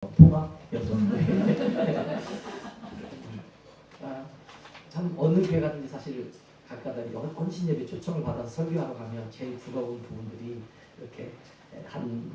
통합 여성들. 참 어느 교회 가든지 사실 각가다 헌신 예배 초청을 받아서 설교하러 가면 제일 부러운 부분들이 이렇게 한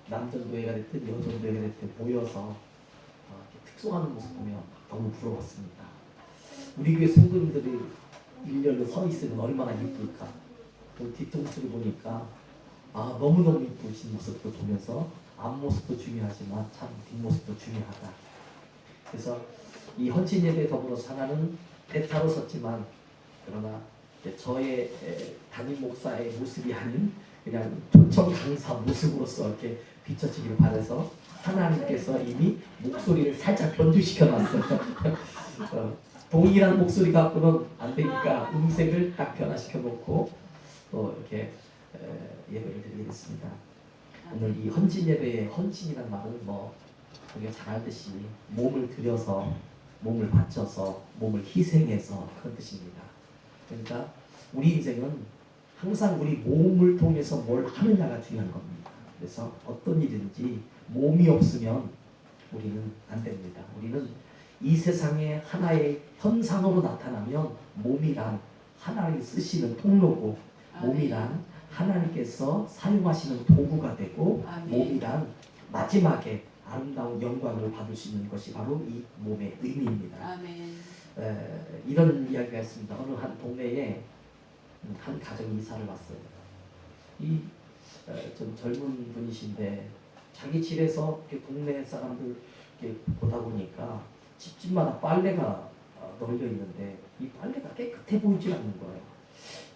남전교회가 됐든 여전교회가 됐든 모여서 특송하는 모습 보면 너무 부러웠습니다. 우리 교회 성도님들이 일렬로 서 있으면 얼마나 이쁠까. 또 뒤통수를 보니까 너무너무 이쁘신 모습도 보면서 앞모습도 중요하지만 참 뒷모습도 중요하다. 그래서 이 헌신 예배에 더불어서 하나는 대타로 섰지만 그러나 저의 담임 목사의 모습이 아닌 그냥 초청 강사 모습으로서 이렇게 비춰지기를 바라서 하나님께서 이미 목소리를 살짝 변주시켜 놨어요. 동일한 목소리 갖고는 안 되니까 음색을 딱 변화시켜 놓고 또 이렇게 예배를 드리겠습니다. 오늘 이 헌신 예배의 헌신이라는 말은 우리가 잘 알듯이 몸을 들여서 몸을 바쳐서 몸을 희생해서 그런 뜻입니다. 그러니까 우리 인생은 항상 우리 몸을 통해서 뭘 하느냐가 중요한 겁니다. 그래서 어떤 일이든지 몸이 없으면 우리는 안 됩니다. 우리는 이 세상에 하나의 현상으로 나타나면 몸이란 하나님 쓰시는 통로고 몸이란 하나님께서 사용하시는 도구가 되고 몸이란 마지막에 아름다운 영광을 받을 수 있는 것이 바로 이 몸의 의미입니다. 이런 이야기가 있습니다. 어느 한 동네에 한 가정이 이사를 왔어요. 이 좀 젊은 분이신데 자기 집에서 동네 사람들 보다 보니까 집집마다 빨래가 널려 있는데 이 빨래가 깨끗해 보이지 않는 거예요.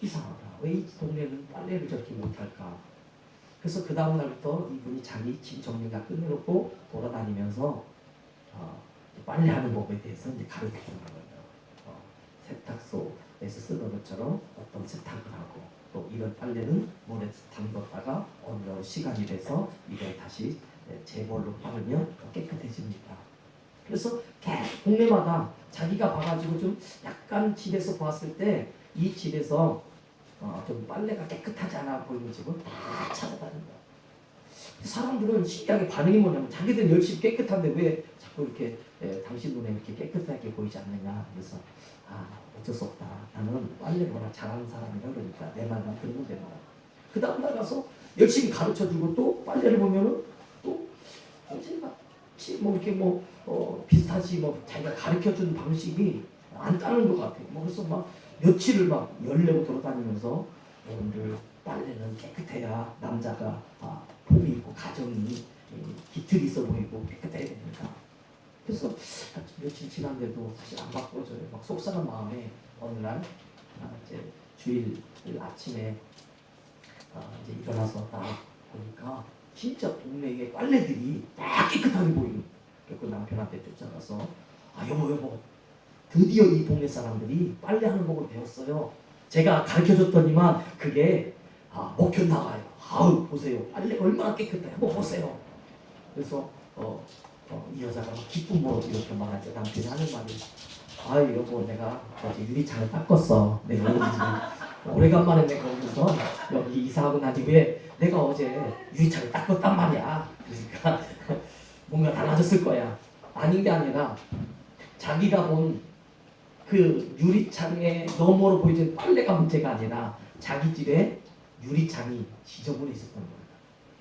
이상하다. 왜 이 동네는 빨래를 저렇게 못할까? 그래서 그 다음 날부터 이분이 자기 집 정리 다 끝내놓고 돌아다니면서 빨래하는 법에 대해서 이제 가르쳐 주는 거예요. 세탁소에서 쓰는 것처럼 어떤 세탁을 하고 또 이런 빨래는 물에 담갔다가 어느 시간이 돼서 이걸 다시 제벌로 빨으면 깨끗해집니다. 그래서 계속 동네마다 자기가 봐가지고 좀 약간 집에서 봤을 때 이 집에서 좀 빨래가 깨끗하지 않아 보이는 집은 다 찾아다닌다. 사람들은 신기하게 반응이 뭐냐면 자기들은 열심히 깨끗한데 왜 자꾸 이렇게 당신 눈에 이렇게 깨끗하게 보이지 않느냐. 그래서 어쩔 수 없다. 나는 빨래를 워낙 잘하는 사람이라 그러니까 내 말만 들으면 된다. 그 다음 날 가서 열심히 가르쳐주고 또 빨래를 보면은 또 비슷하지 자기가 가르쳐준 방식이 안 따르는 것 같아요. 그래서 며칠을 열내고 돌아다니면서 여러분들 빨래는 깨끗해야 남자가 봄이 있고 가정이 깃들이 있어 보이고 깨끗해야 됩니다. 그래서 며칠 지났는데도 사실 안 바꿔줘요. 속상한 마음에 어느 날 이제 주일 아침에 이제 일어나서 딱 보니까 진짜 동네에 빨래들이 다 깨끗하게 보이는. 그 남편한테 쫓아가서 여보 드디어 이 동네 사람들이 빨래하는 법을 배웠어요. 제가 가르쳐줬더니만 그게 먹혀 나가요. 보세요. 빨래 얼마나 깨끗해. 한번 보세요. 그래서 이 여자가 기쁨으로 이렇게 말하죠. 남편이 하는 말이 여보 내가 어제 유리창을 닦았어. 내가 오래간만에 내가 오면서 여기 이사하고 난 이후에 내가 어제 유리창을 닦았단 말이야. 그러니까 뭔가 달라졌을 거야. 아닌 게 아니라 자기가 본 그 유리창에 너머로 보이는 빨래가 문제가 아니라 자기 집에 유리창이 지저분해 있었던 거예요.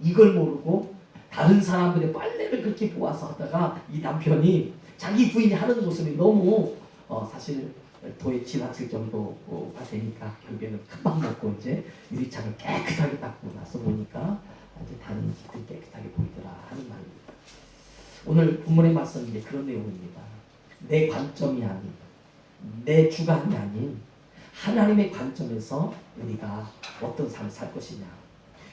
이걸 모르고 다른 사람들의 빨래를 그렇게 보아서 하다가 이 남편이 자기 부인이 하는 모습이 너무 사실 도에 지나칠 정도가 되니까 결국에는 큰맘 먹고 이제 유리창을 깨끗하게 닦고 나서 보니까 이제 다른 집들이 깨끗하게 보이더라 하는 말입니다. 오늘 본문의 말씀이 그런 내용입니다. 내 관점이 아닌 내 주관이 아닌 하나님의 관점에서 우리가 어떤 삶을 살 것이냐.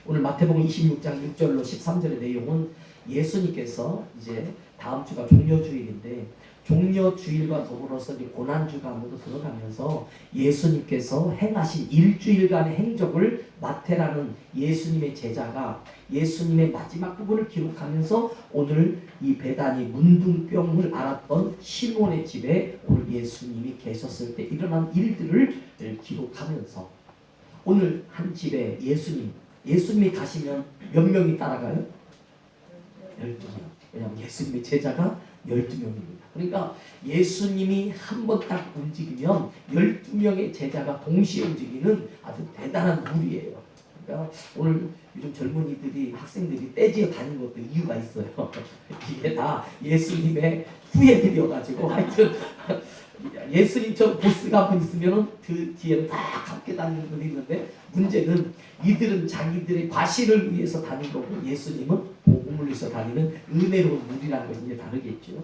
오늘 마태복음 26장 6절로 13절의 내용은 예수님께서 이제 다음 주가 종려주일인데 종려주일과 더불어서 이제 고난주간으로 들어가면서 예수님께서 행하신 일주일간의 행적을 마태라는 예수님의 제자가 예수님의 마지막 부분을 기록하면서 오늘 이 베다니 문둥병을 앓았던 시몬의 집에 오늘 예수님이 계셨을 때 일어난 일들을 기록하면서 오늘 한 집에 예수님이 가시면 몇 명이 따라가요? 12명. 왜냐하면 예수님의 제자가 12명입니다. 그러니까 예수님이 한 번 딱 움직이면 12명의 제자가 동시에 움직이는 아주 대단한 무리예요. 그러니까 오늘 요즘 젊은이들이 학생들이 떼지어 다니는 것도 이유가 있어요. 이게 다 예수님의 후예들이어가지고 하여튼 예수님처럼 보스가 한 분 있으면 그 뒤에는 다 함께 다니는 분이 있는데 문제는 이들은 자기들의 과실을 위해서 다니는 거고 예수님은 복음을 위해서 다니는 은혜로운 무리라는 것이 이제 다르겠죠.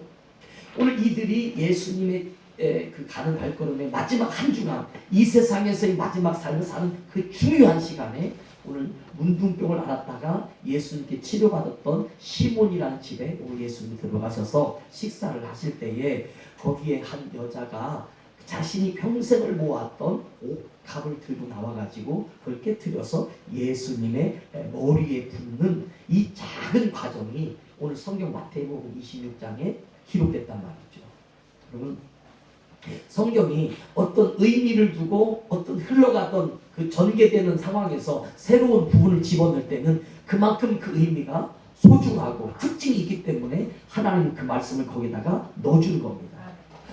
오늘 이들이 예수님의 그 가는 발걸음의 마지막 한 주간 이 세상에서의 마지막 삶을 사는 그 중요한 시간에 오늘 문둥병을 앓았다가 예수님께 치료받았던 시몬이라는 집에 오늘 예수님이 들어가셔서 식사를 하실 때에 거기에 한 여자가 자신이 평생을 모았던 옥합을 들고 나와가지고 그걸 깨뜨려서 예수님의 머리에 붓는 이 작은 과정이 오늘 성경 마태복음 26장에 기록됐단 말이죠. 여러분 성경이 어떤 의미를 두고 어떤 흘러가던 그 전개되는 상황에서 새로운 부분을 집어넣을 때는 그만큼 그 의미가 소중하고 특징이 있기 때문에 하나님은 그 말씀을 거기다가 넣어주는 겁니다.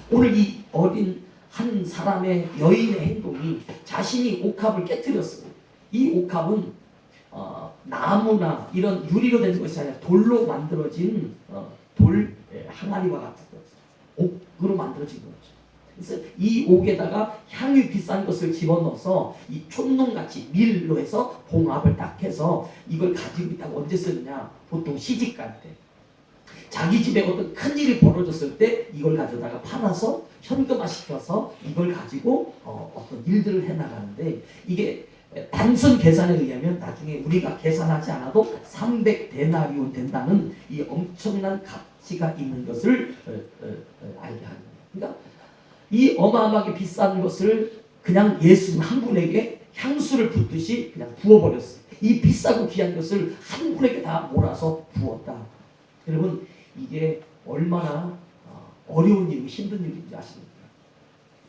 오늘 이 어린 한 사람의 여인의 행동이 자신이 옥합을 깨뜨렸어요. 이 옥합은 나무나 이런 유리로 된 것이 아니라 돌로 만들어진 돌 항아리와 같은 것, 옥으로 만들어진 거죠. 그래서 이 옥에다가 향유 비싼 것을 집어넣어서 이 촛농같이 밀로 해서 봉합을 딱 해서 이걸 가지고 있다가 언제 쓰느냐? 보통 시집갈 때, 자기 집에 어떤 큰 일이 벌어졌을 때 이걸 가져다가 팔아서 현금화 시켜서 이걸 가지고 어떤 일들을 해나가는데 이게 단순 계산에 의하면 나중에 우리가 계산하지 않아도 300데나리온 된다는 이 엄청난 가치가 있는 것을 알게 합니다. 그러니까 이 어마어마하게 비싼 것을 그냥 예수님 한 분에게 향수를 붓듯이 그냥 부어버렸어요. 이 비싸고 귀한 것을 한 분에게 다 몰아서 부었다. 여러분 이게 얼마나 어려운 일이고 힘든 일인지 아십니까?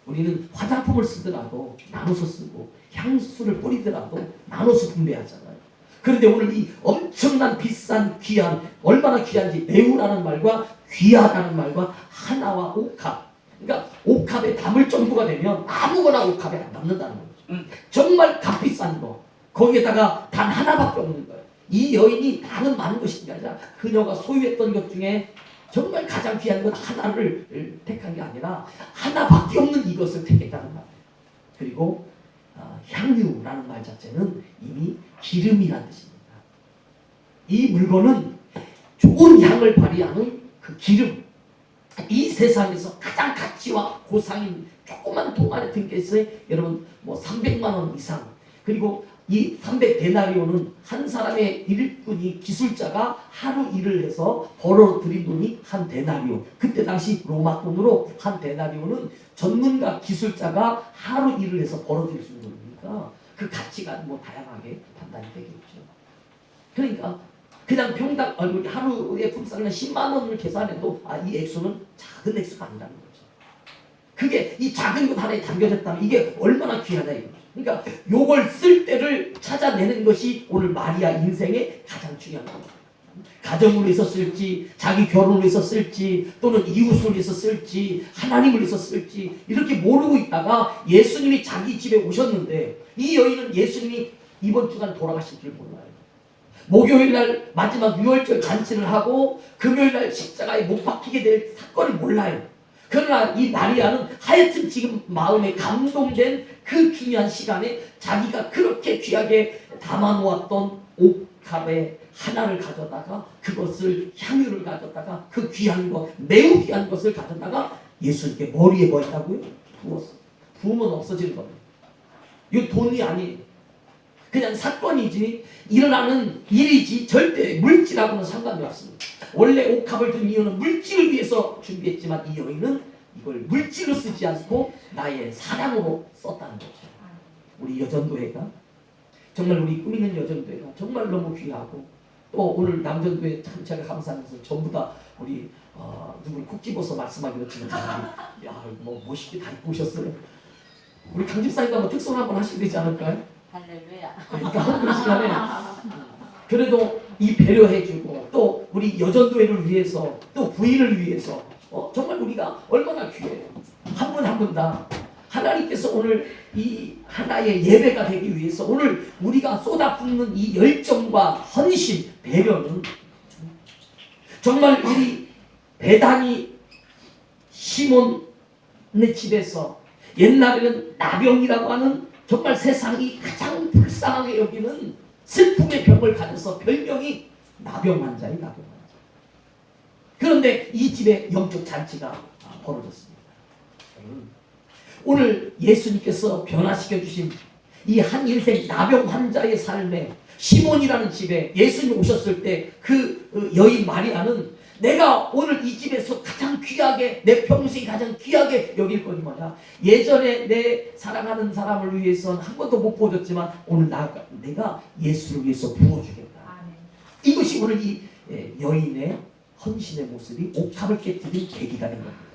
우리는 화장품을 쓰더라도 나눠서 쓰고 향수를 뿌리더라도 나눠서 분배하잖아요. 그런데 오늘 이 엄청난 비싼 귀한, 얼마나 귀한지 매우라는 말과 귀하다는 말과 하나와 옥합, 그러니까 옥합에 담을 정도가 되면 아무거나 옥합에 안 담는다는 거죠. 정말 값비싼 거, 거기에다가 단 하나밖에 없는 거예요. 이 여인이 다른 많은 것이 아니라 그녀가 소유했던 것 중에 정말 가장 귀한 것 하나를 택한 게 아니라 하나밖에 없는 이것을 택했다는 말이에요. 그리고 향유라는 말 자체는 이미 기름이라는 뜻입니다. 이 물건은 좋은 향을 발휘하는 그 기름, 이 세상에서 가장 가치와 고상인 조그만 통 안에 든게있어요. 여러분 뭐 300만 원 이상, 그리고 이 300데나리온은 한 사람의 일꾼이 기술자가 하루 일을 해서 벌어들인 돈이 한 데나리온. 그때 당시 로마 돈으로 한 데나리온은 전문가 기술자가 하루 일을 해서 벌어들일 수 있는 돈이니까 그 가치가 뭐 다양하게 판단이 되겠죠. 그러니까 그냥 평당 하루에 품삯을 10만 원을 계산해도 이 액수는 작은 액수가 아니라는 거죠. 그게 이 작은 것 하나에 담겨졌다면 이게 얼마나 귀하다 이거죠. 그러니까 요걸 쓸 때를 찾아내는 것이 오늘 마리아 인생의 가장 중요한 겁니다. 가정을 위해서 쓸지, 자기 결혼을 위해서 쓸지, 또는 이웃을 위해서 쓸지, 하나님을 위해서 쓸지 이렇게 모르고 있다가 예수님이 자기 집에 오셨는데 이 여인은 예수님이 이번 주간 돌아가실 줄 몰라요. 목요일날 마지막 유월절 잔치를 하고 금요일날 십자가에 못 박히게 될 사건을 몰라요. 그러나 이 마리아는 하여튼 지금 마음에 감동된 그 중요한 시간에 자기가 그렇게 귀하게 담아놓았던 옥합에 하나를 가져다가 그것을 향유를 가져다가 그 귀한 것, 매우 귀한 것을 가져다가 예수님께 머리에 뭐 했다고요? 부었어. 부으면 없어지는 겁니다. 이거 돈이 아니에요. 그냥 사건이지 일어나는 일이지 절대 물질하고는 상관이 없습니다. 원래 옥합을 둔 이유는 물질을 위해서 준비했지만 이 여인은 이걸 물질로 쓰지 않고 나의 사랑으로 썼다는 거죠. 우리 여전도회가 정말 우리 꾸미는 여전도회가 정말 너무 귀하고 또 오늘 남전도회 참 제가 감사하면서 전부 다 우리 누구를 콕 집어서 말씀하기로 지금 뭐 멋있게 다 입고 오셨어요. 우리 강집사님도 한번 특선 한번 하시면 되지 않을까요? 할렐루야. 그러니까 한 시간에 그래도 이 배려해주고 또 우리 여전도회를 위해서 또 부인을 위해서 정말 우리가 얼마나 귀해요. 한 분 한 분 다 하나님께서 오늘 이 하나의 예배가 되기 위해서 오늘 우리가 쏟아붓는 이 열정과 헌신, 배려는 정말 우리 배단이 시몬의 집에서 옛날에는 나병이라고 하는 정말 세상이 가장 불쌍하게 여기는 슬픔의 병을 가져서 별명이 나병 환자예요. 나병 환자. 그런데 이 집에 영적 잔치가 벌어졌습니다. 오늘 예수님께서 변화시켜 주신 이 한 인생 나병 환자의 삶에 시몬이라는 집에 예수님 오셨을 때 그 여인 마리아는 내가 오늘 이 집에서 가장 귀하게 내 평생이 가장 귀하게 여길 거니 뭐냐. 예전에 내 사랑하는 사람을 위해서는 한 번도 못 보여줬지만 오늘 내가 예수를 위해서 부어주겠다. 이것이 오늘 이 여인의 헌신의 모습이 옥탑을 깨뜨린 계기가 된 겁니다.